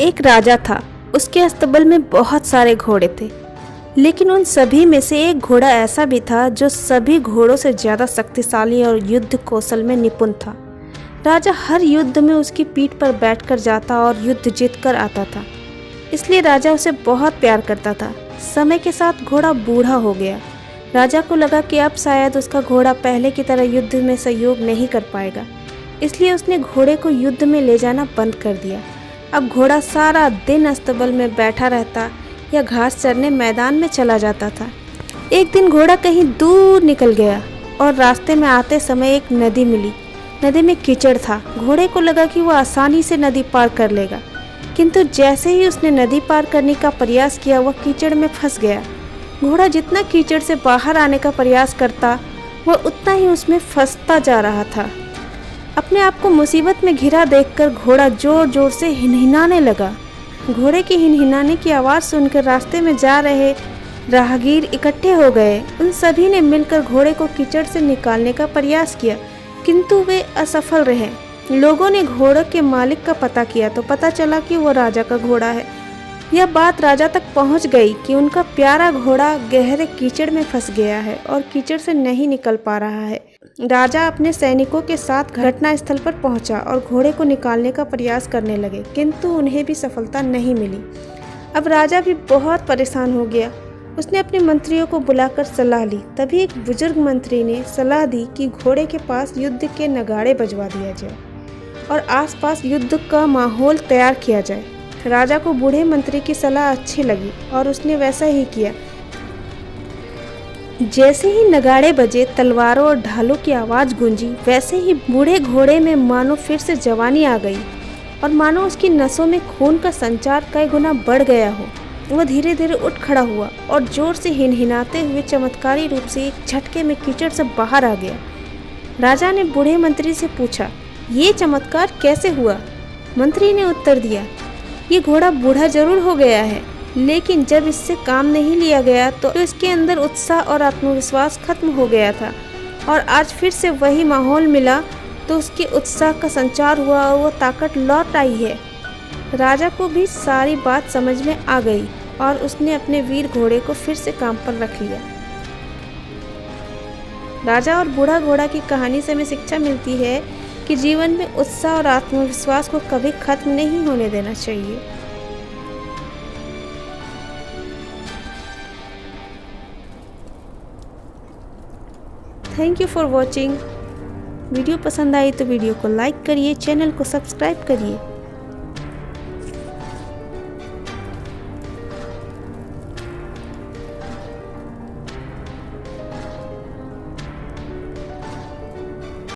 एक राजा था। उसके अस्तबल में बहुत सारे घोड़े थे, लेकिन उन सभी में से एक घोड़ा ऐसा भी था जो सभी घोड़ों से ज़्यादा शक्तिशाली और युद्ध कौशल में निपुण था। राजा हर युद्ध में उसकी पीठ पर बैठकर जाता और युद्ध जीतकर आता था, इसलिए राजा उसे बहुत प्यार करता था। समय के साथ घोड़ा बूढ़ा हो गया। राजा को लगा कि अब शायद उसका घोड़ा पहले की तरह युद्ध में सहयोग नहीं कर पाएगा, इसलिए उसने घोड़े को युद्ध में ले जाना बंद कर दिया। अब घोड़ा सारा दिन अस्तबल में बैठा रहता या घास चरने मैदान में चला जाता था। एक दिन घोड़ा कहीं दूर निकल गया और रास्ते में आते समय एक नदी मिली। नदी में कीचड़ था। घोड़े को लगा कि वह आसानी से नदी पार कर लेगा, किंतु जैसे ही उसने नदी पार करने का प्रयास किया वह कीचड़ में फंस गया। घोड़ा जितना कीचड़ से बाहर आने का प्रयास करता वह उतना ही उसमें फंसता जा रहा था। अपने आप को मुसीबत में घिरा देखकर घोड़ा जोर जोर से हिनहिनाने लगा। घोड़े की हिनहिनाने की आवाज़ सुनकर रास्ते में जा रहे राहगीर इकट्ठे हो गए। उन सभी ने मिलकर घोड़े को कीचड़ से निकालने का प्रयास किया, किंतु वे असफल रहे। लोगों ने घोड़े के मालिक का पता किया तो पता चला कि वो राजा का घोड़ा है। यह बात राजा तक पहुंच गई कि उनका प्यारा घोड़ा गहरे कीचड़ में फंस गया है और कीचड़ से नहीं निकल पा रहा है। राजा अपने सैनिकों के साथ घटनास्थल पर पहुंचा और घोड़े को निकालने का प्रयास करने लगे, किंतु उन्हें भी सफलता नहीं मिली। अब राजा भी बहुत परेशान हो गया। उसने अपने मंत्रियों को बुलाकर सलाह ली। तभी एक बुजुर्ग मंत्री ने सलाह दी कि घोड़े के पास युद्ध के नगाड़े बजवा दिया जाए और आसपास युद्ध का माहौल तैयार किया जाए। राजा को बूढ़े मंत्री की सलाह अच्छी लगी और उसने वैसा ही किया। जैसे ही नगाड़े बजे, तलवारों और ढालों की आवाज़ गूंजी, वैसे ही बूढ़े घोड़े में मानो फिर से जवानी आ गई और मानो उसकी नसों में खून का संचार कई गुना बढ़ गया हो। वह धीरे धीरे उठ खड़ा हुआ और जोर से हिनहिनाते हुए चमत्कारी रूप से एक झटके में कीचड़ से बाहर आ गया। राजा ने बूढ़े मंत्री से पूछा, ये चमत्कार कैसे हुआ? मंत्री ने उत्तर दिया, ये घोड़ा बूढ़ा जरूर हो गया है, लेकिन जब इससे काम नहीं लिया गया तो इसके अंदर उत्साह और आत्मविश्वास खत्म हो गया था और आज फिर से वही माहौल मिला तो उसके उत्साह का संचार हुआ और वो ताकत लौट आई है। राजा को भी सारी बात समझ में आ गई और उसने अपने वीर घोड़े को फिर से काम पर रख लिया। राजा और बूढ़ा घोड़ा की कहानी से हमें शिक्षा मिलती है कि जीवन में उत्साह और आत्मविश्वास को कभी खत्म नहीं होने देना चाहिए। Thank you for watching. Video पसंद आई तो वीडियो को लाइक करिए, चैनल को सब्सक्राइब करिए।